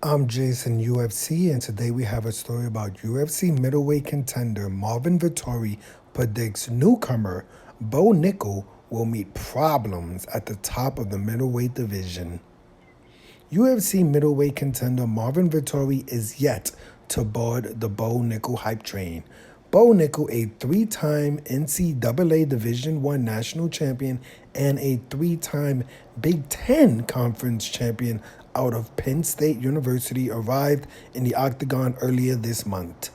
I'm Jason UFC, and today we have a story about UFC middleweight contender Marvin Vettori predicts newcomer Bo Nickal will meet problems at the top of the middleweight division. UFC middleweight contender Marvin Vettori is yet to board the Bo Nickal hype train. Bo Nickal, a three-time NCAA Division I national champion and a three-time Big Ten Conference champion out of Penn State University, arrived in the octagon earlier this month.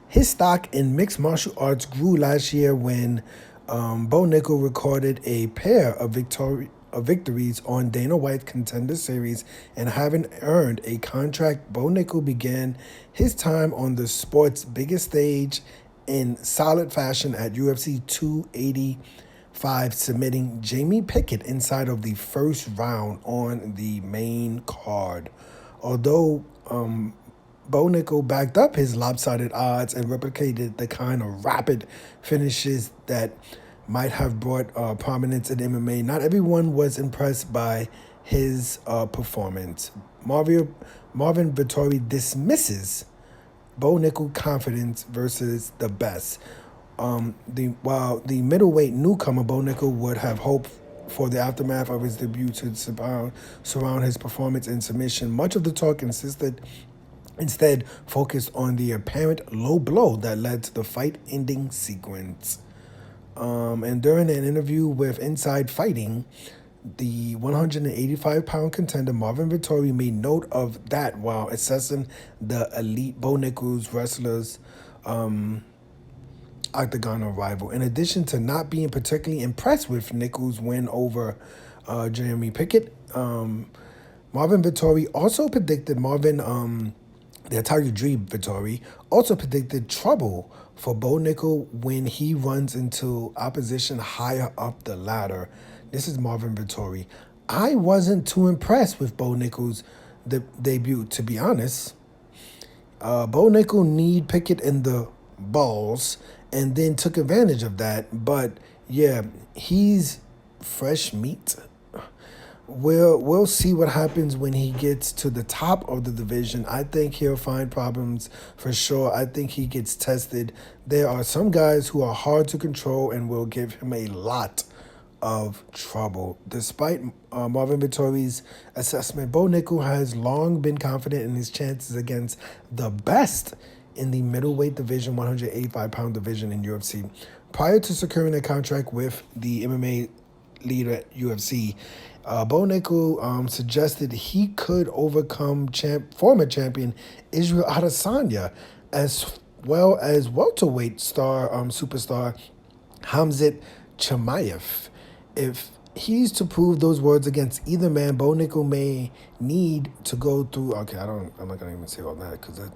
His stock in mixed martial arts grew last year when Bo Nickal recorded a pair of victories on Dana White's Contender Series, and having earned a contract, Bo Nickal began his time on the sport's biggest stage in solid fashion at UFC 285, submitting Jamie Pickett inside of the first round on the main card. Although Bo Nickal backed up his lopsided odds and replicated the kind of rapid finishes that might have brought prominence in MMA, not everyone was impressed by his performance. Marvin Vettori dismisses Bo Nickal confidence versus the best. While the middleweight newcomer Bo Nickal would have hoped for the aftermath of his debut to surround his performance in submission, much of the talk instead focused on the apparent low blow that led to the fight-ending sequence. And during an interview with Inside Fighting, the 185-pound contender Marvin Vettori made note of that while assessing the elite Bo Nickal's wrestlers' octagon rival. In addition to not being particularly impressed with Nickal's win over Jamie Pickett, Marvin Vettori also predicted the Tiger Dream Vettori also predicted trouble for Bo Nickal when he runs into opposition higher up the ladder. This is Marvin Vettori. I wasn't too impressed with Bo Nickal's debut, to be honest. Bo Nickal kneed Pickett in the balls and then took advantage of that. But yeah, he's fresh meat. We'll see what happens when he gets to the top of the division. I think he'll find problems for sure. I think he gets tested. There are some guys who are hard to control and will give him a lot of trouble. Despite Marvin Vettori's assessment, Bo Nickal has long been confident in his chances against the best in the middleweight division, 185-pound division in UFC. Prior to securing a contract with the MMA leader at UFC, Bo Nickal suggested he could overcome former champion Israel Adesanya, as well as welterweight superstar Hamzat Chimaev. If he's to prove those words against either man, Bo Nickal may need to go through. Okay, I'm not gonna even say all that because I'm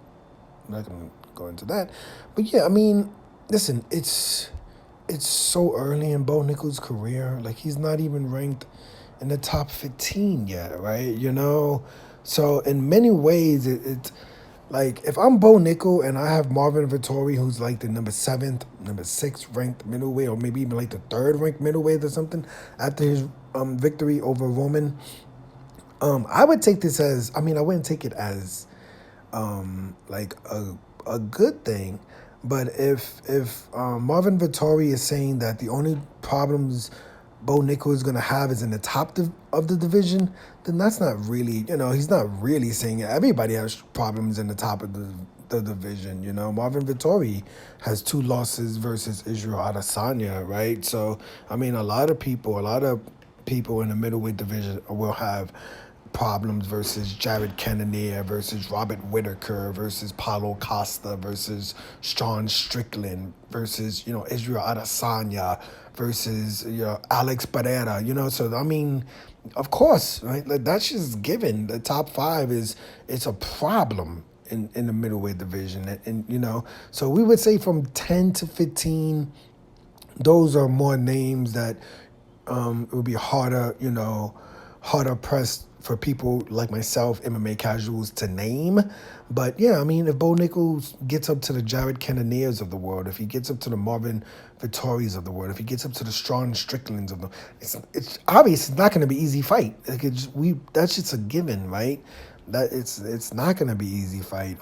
not gonna go into that. But yeah, I mean, listen, it's so early in Bo Nickal's career. Like, he's not even ranked in the top 15 yet, right? You know? So in many ways, it's like, if I'm Bo Nickal and I have Marvin Vettori, who's like the number 6th ranked middleweight, or maybe even like the 3rd ranked middleweight or something, after his victory over Roman, I would take this as, I wouldn't take it as like a good thing. But if Marvin Vettori is saying that the only problems Bo Nickal is going to have is in the top of the division, then that's not really, he's not really saying it. Everybody has problems in the top of the division, Marvin Vettori has 2 losses versus Israel Adesanya, right? So, a lot of people in the middleweight division will have problems versus Jared Cannonier, versus Robert Whittaker, versus Paulo Costa, versus Sean Strickland, versus, Israel Adesanya, versus, Alex Pereira, so, of course, right? Like, that's just given. The top 5 it's a problem in the middleweight division. And so we would say from 10 to 15, those are more names that it would be harder pressed for people like myself, MMA casuals, to name. But yeah, I mean, if Bo Nickal gets up to the Jared Cannoniers of the world, if he gets up to the Marvin Vettoris of the world, if he gets up to the Strawn Stricklands of the, it's obvious it's not going to be easy fight. Like that's just a given, right? That it's not going to be easy fight.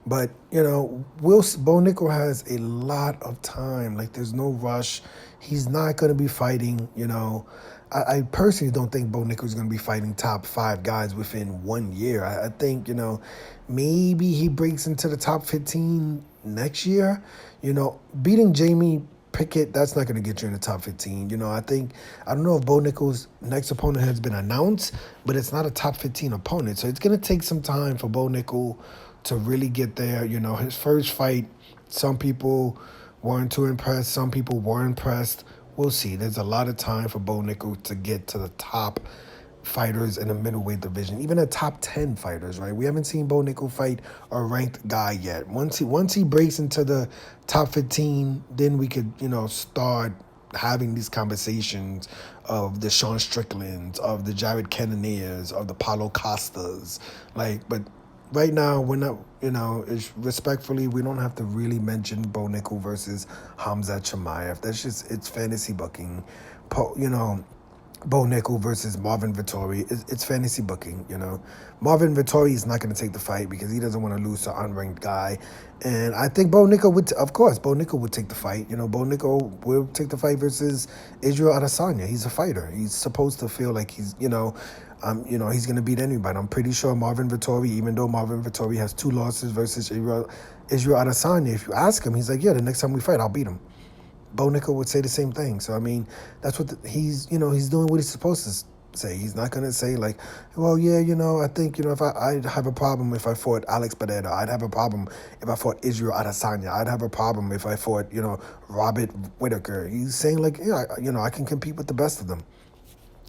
But, you know, Bo Nickal has a lot of time. Like, there's no rush. He's not going to be fighting, you know. I personally don't think Bo Nickal is going to be fighting top 5 guys within 1 year. I think, you know, maybe he breaks into the top 15 next year. You know, beating Jamie Pickett, that's not going to get you in the top 15. You know, I don't know if Bo Nickal's next opponent has been announced, but it's not a top 15 opponent. So it's going to take some time for Bo Nickal to really get there. You know, his first fight, some people weren't too impressed. Some people were impressed. We'll see. There's a lot of time for Bo Nickal to get to the top fighters in the middleweight division, even the top 10 fighters, right? We haven't seen Bo Nickal fight a ranked guy yet. Once he breaks into the top 15, then we could, you know, start having these conversations of the Sean Stricklands, of the Jared Cannoniers, of the Paulo Costas. Like, but right now, we're not, you know, respectfully, we don't have to really mention Bo Nickal versus Khamzat Chimaev. That's just, it's fantasy booking. You know, Bo Nickal versus Marvin Vettori, it's fantasy booking, you know. Marvin Vettori is not going to take the fight because he doesn't want to lose to an unranked guy. And I think Bo Nickal would, of course, Bo Nickal would take the fight. You know, Bo Nickal will take the fight versus Israel Adesanya. He's a fighter. He's supposed to feel like he's, you know, he's going to beat anybody. I'm pretty sure Marvin Vettori, even though Marvin Vettori has 2 losses versus Israel Adesanya, if you ask him, he's like, yeah, the next time we fight, I'll beat him. Bo Nickal would say the same thing. So, I mean, that's what he's doing what he's supposed to say. He's not going to say, like, well, yeah, you know, I think, you know, if I'd have a problem if I fought Alex Pereira. I'd have a problem if I fought Israel Adesanya. I'd have a problem if I fought, you know, Robert Whittaker. He's saying, like, yeah, you know, I can compete with the best of them.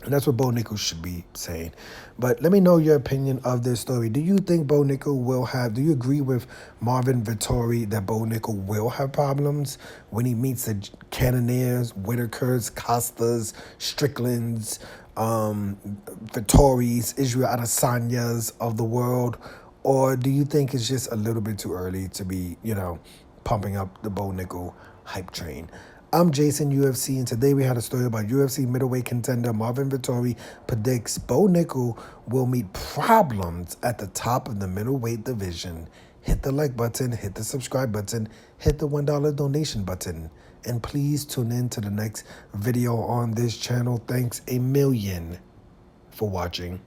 And that's what Bo Nickal should be saying. But let me know your opinion of this story. Do you think Bo Nickal will have, do you agree with Marvin Vettori that Bo Nickal will have problems when he meets the Cannoniers, Whitakers, Costas, Stricklands, Vettoris, Israel Adesanyas of the world? Or do you think it's just a little bit too early to be, you know, pumping up the Bo Nickal hype train? I'm Jason UFC, and today we had a story about UFC middleweight contender Marvin Vettori predicts Bo Nickal will meet problems at the top of the middleweight division. Hit the like button, hit the subscribe button, hit the $1 donation button, and please tune in to the next video on this channel. Thanks a million for watching.